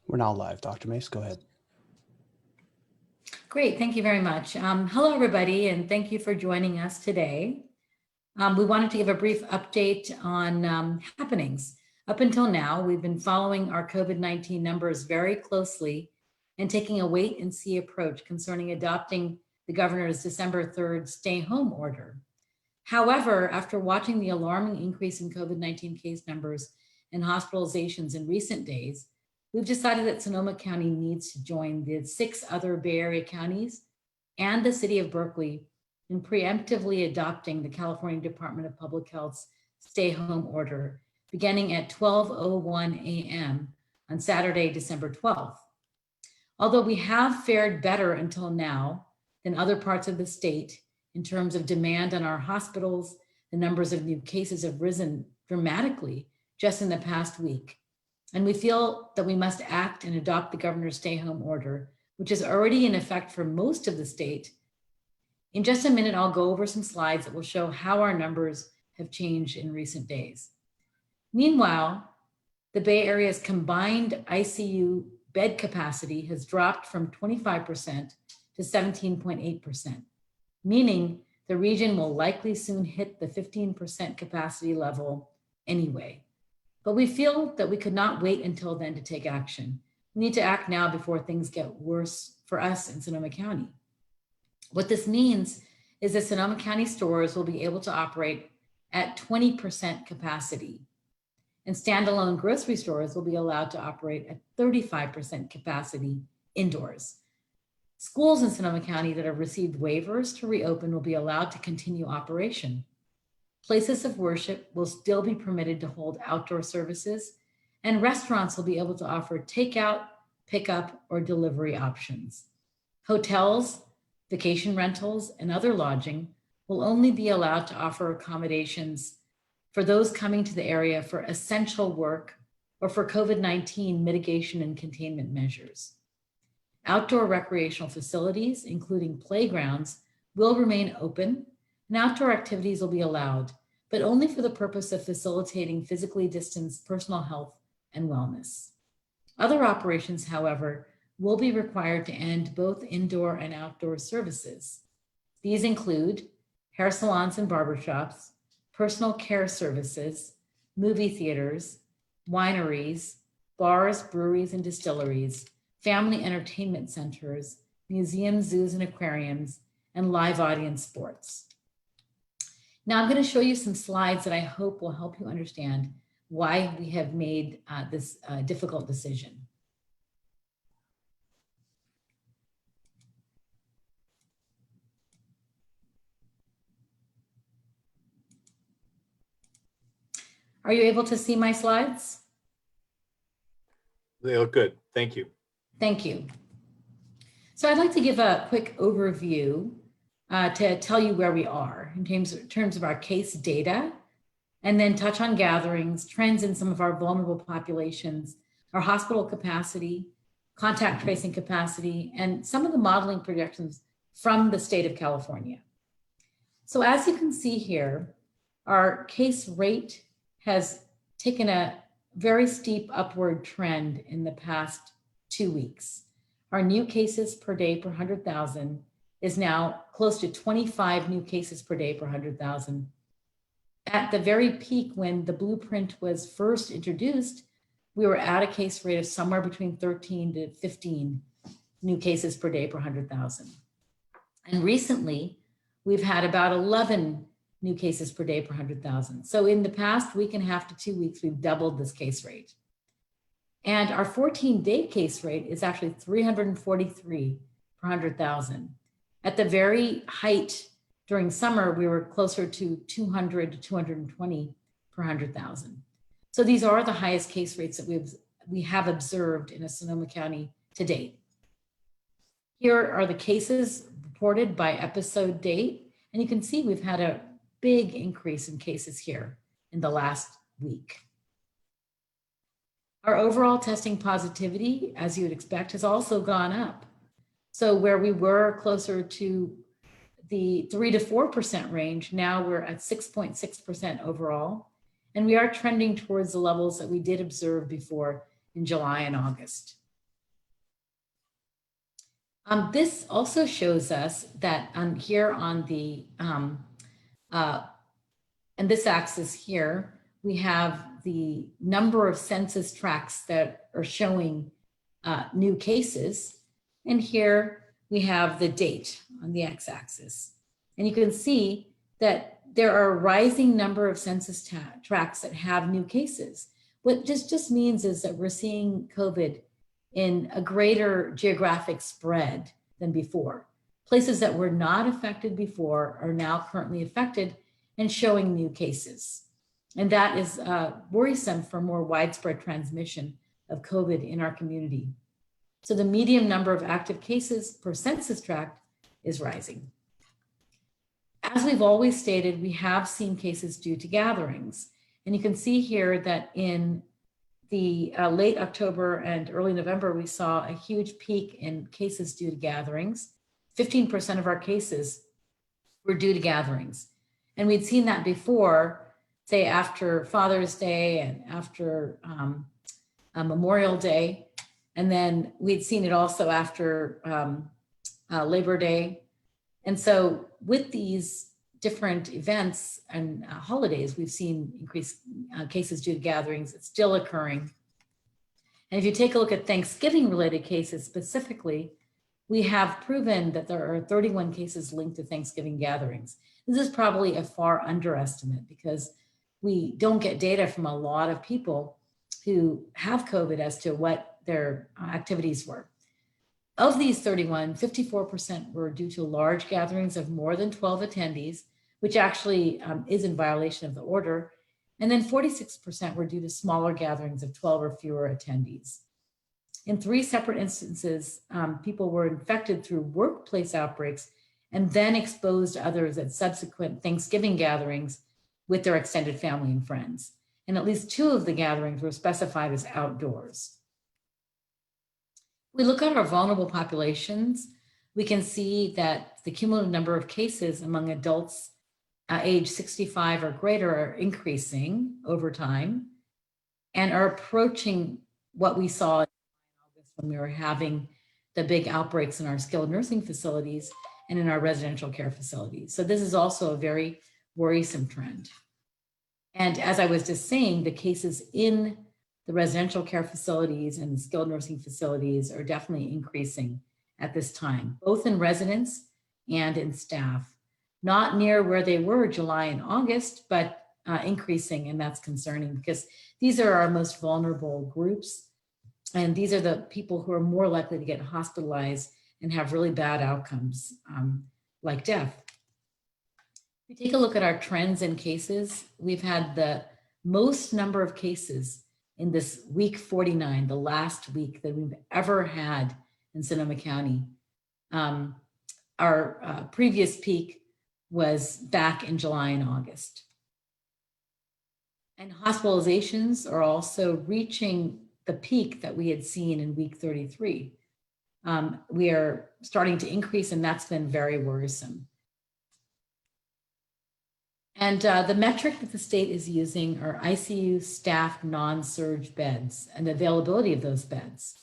We're now live. Dr. Mase, go ahead. Great, thank you very much. Hello, everybody, and thank you for joining us today. We wanted to give a brief update on happenings. Up until now, we've been following our COVID-19 numbers very closely and taking a wait and see approach concerning adopting the governor's December 3rd stay-home order. However, after watching the alarming increase in COVID-19 case numbers and hospitalizations in recent days, we've decided that Sonoma County needs to join the 6 other Bay Area counties and the city of Berkeley in preemptively adopting the California Department of Public Health's stay-home order, beginning at 12:01 a.m. on Saturday, December 12th. Although we have fared better until now than other parts of the state in terms of demand on our hospitals, the numbers of new cases have risen dramatically just in the past week. And we feel that we must act and adopt the governor's stay-home order, which is already in effect for most of the state. In just a minute, I'll go over some slides that will show how our numbers have changed in recent days. Meanwhile, the Bay Area's combined ICU bed capacity has dropped from 25% to 17.8%, meaning the region will likely soon hit the 15% capacity level anyway. But we feel that we could not wait until then to take action. We need to act now before things get worse for us in Sonoma County. What this means is that Sonoma County stores will be able to operate at 20% capacity, and standalone grocery stores will be allowed to operate at 35% capacity indoors. Schools in Sonoma County that have received waivers to reopen will be allowed to continue operation. Places of worship will still be permitted to hold outdoor services, and restaurants will be able to offer takeout, pickup, or delivery options. Hotels, vacation rentals, and other lodging will only be allowed to offer accommodations for those coming to the area for essential work or for COVID-19 mitigation and containment measures. Outdoor recreational facilities, including playgrounds, will remain open, and outdoor activities will be allowed, but only for the purpose of facilitating physically distanced personal health and wellness. Other operations, however, will be required to end both indoor and outdoor services. These include hair salons and barbershops, personal care services, movie theaters, wineries, bars, breweries, and distilleries, family entertainment centers, museums, zoos, and aquariums, and live audience sports. Now I'm going to show you some slides that I hope will help you understand why we have made this difficult decision. Are you able to see my slides? They look good. Thank you. Thank you. So I'd like to give a quick overview to tell you where we are in terms of our case data, and then touch on gatherings, trends in some of our vulnerable populations, our hospital capacity, contact tracing capacity, and some of the modeling projections from the state of California. So as you can see here, our case rate has taken a very steep upward trend in the past 2 weeks. Our new cases per day per 100,000 is now close to 25 new cases per day per 100,000. At the very peak when the blueprint was first introduced, we were at a case rate of somewhere between 13 to 15 new cases per day per 100,000. And recently, we've had about 11 new cases per day per 100,000. So in the past week and a half to 2 weeks, we've doubled this case rate. And our 14-day case rate is actually 343 per 100,000. At the very height during summer, we were closer to 200 to 220 per 100,000. So these are the highest case rates that we have observed in Sonoma County to date. Here are the cases reported by episode date. And you can see we've had a big increase in cases here in the last week. Our overall testing positivity, as you would expect, has also gone up. So where we were closer to the 3 to 4% range, now we're at 6.6% overall. And we are trending towards the levels that we did observe before in July and August. This also shows us that here on the, and this axis here, we have the number of census tracts that are showing new cases. And here we have the date on the x-axis. And you can see that there are a rising number of census tracts that have new cases. What this just means is that we're seeing COVID in a greater geographic spread than before. Places that were not affected before are now currently affected and showing new cases. And that is worrisome for more widespread transmission of COVID in our community. So the median number of active cases per census tract is rising. As we've always stated, we have seen cases due to gatherings. And you can see here that in the late October and early November, we saw a huge peak in cases due to gatherings. 15% of our cases were due to gatherings. And we'd seen that before, say after Father's Day and after Memorial Day. And then we'd seen it also after Labor Day. And so with these different events and holidays, we've seen increased cases due to gatherings. It's still occurring. And if you take a look at Thanksgiving related cases specifically, we have proven that there are 31 cases linked to Thanksgiving gatherings. This is probably a far underestimate because we don't get data from a lot of people who have COVID as to what their activities were. Of these 31, 54% were due to large gatherings of more than 12 attendees, which actually is in violation of the order. And then 46% were due to smaller gatherings of 12 or fewer attendees. In 3 separate instances, people were infected through workplace outbreaks and then exposed others at subsequent Thanksgiving gatherings with their extended family and friends. And at least 2 of the gatherings were specified as outdoors. We look at our vulnerable populations, we can see that the cumulative number of cases among adults age 65 or greater are increasing over time and are approaching what we saw in August when we were having the big outbreaks in our skilled nursing facilities and in our residential care facilities. So this is also a very worrisome trend. And as I was just saying, the cases in the residential care facilities and the skilled nursing facilities are definitely increasing at this time, both in residents and in staff. Not near where they were July and August, but increasing, and that's concerning because these are our most vulnerable groups. And these are the people who are more likely to get hospitalized and have really bad outcomes like death. If we take a look at our trends in cases, we've had the most number of cases in this week 49, the last week that we've ever had in Sonoma County. Our previous peak was back in July and August. And hospitalizations are also reaching the peak that we had seen in week 33. We are starting to increase, and that's been very worrisome. And the metric that the state is using are ICU staffed non-surge beds and the availability of those beds.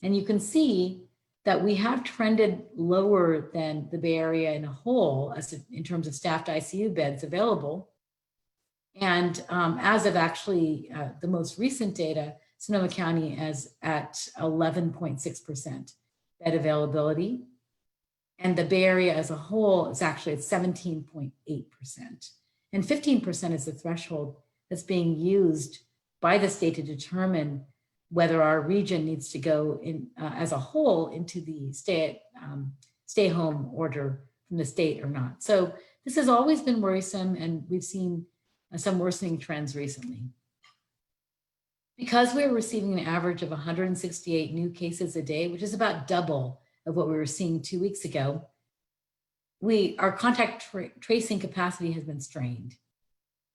And you can see that we have trended lower than the Bay Area in a whole in terms of staffed ICU beds available. And as of actually the most recent data, Sonoma County is at 11.6% bed availability. And the Bay Area as a whole is actually at 17.8%. And 15% is the threshold that's being used by the state to determine whether our region needs to go in as a whole into the stay home order from the state or not. So this has always been worrisome, and we've seen some worsening trends recently. Because we're receiving an average of 168 new cases a day, which is about double of what we were seeing 2 weeks ago, our contact tracing capacity has been strained.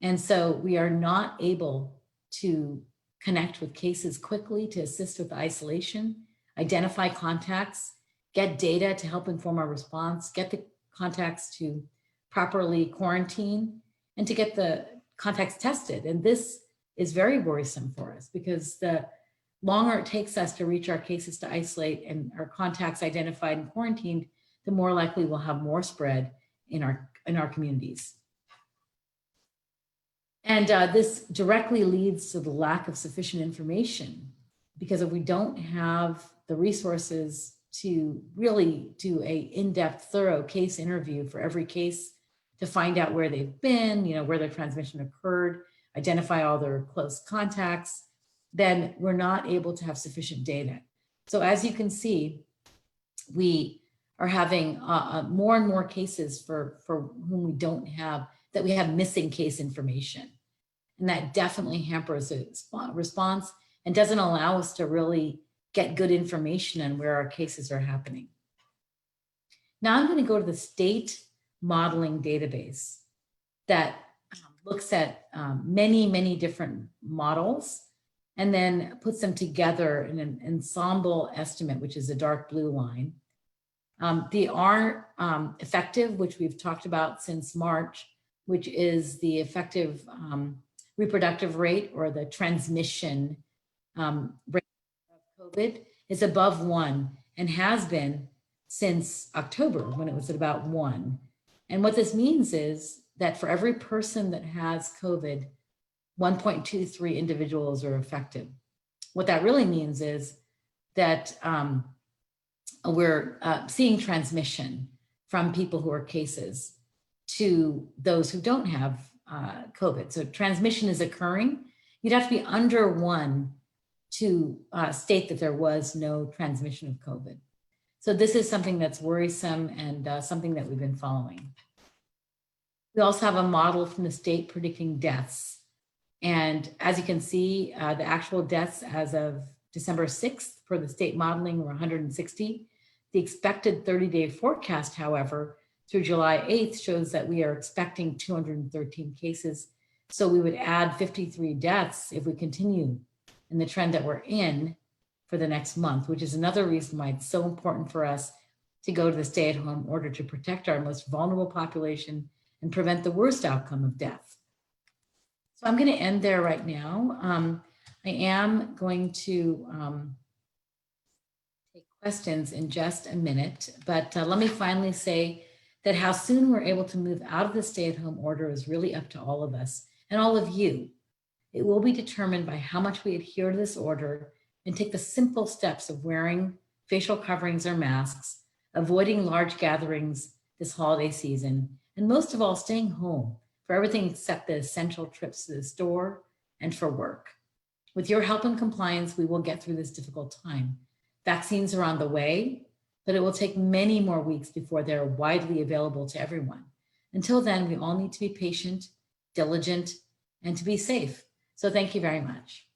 And so we are not able to connect with cases quickly to assist with isolation, identify contacts, get data to help inform our response, get the contacts to properly quarantine, and to get the contacts tested. And this is very worrisome for us because the longer it takes us to reach our cases to isolate and our contacts identified and quarantined, the more likely we'll have more spread in our communities. And this directly leads to the lack of sufficient information, because if we don't have the resources to really do a in-depth, thorough case interview for every case to find out where they've been, where their transmission occurred, identify all their close contacts, then we're not able to have sufficient data. So as you can see, we are having more and more cases for whom we don't have, that we have missing case information. And that definitely hampers a response and doesn't allow us to really get good information on where our cases are happening. Now I'm going to go to the state modeling database that looks at many, many different models and then puts them together in an ensemble estimate, which is a dark blue line. The R effective, which we've talked about since March, which is the effective reproductive rate or the transmission rate of COVID, is above 1 and has been since October, when it was at about 1. And what this means is that for every person that has COVID, 1.23 individuals are affected. What that really means is that we're seeing transmission from people who are cases to those who don't have COVID. So transmission is occurring. You'd have to be under 1 to state that there was no transmission of COVID. So this is something that's worrisome and something that we've been following. We also have a model from the state predicting deaths. And as you can see, the actual deaths as of December 6th for the state modeling were 160. The expected 30-day forecast, however, through July 8th shows that we are expecting 213 cases. So we would add 53 deaths if we continue in the trend that we're in for the next month, which is another reason why it's so important for us to go to the stay-at-home order to protect our most vulnerable population and prevent the worst outcome of death. So I'm going to end there right now. I am going to take questions in just a minute, but let me finally say that how soon we're able to move out of the stay-at-home order is really up to all of us and all of you. It will be determined by how much we adhere to this order and take the simple steps of wearing facial coverings or masks, avoiding large gatherings this holiday season, and most of all, staying home for everything except the essential trips to the store and for work. With your help and compliance, we will get through this difficult time. Vaccines are on the way, but it will take many more weeks before they're widely available to everyone. Until then, we all need to be patient, diligent, and to be safe. So thank you very much.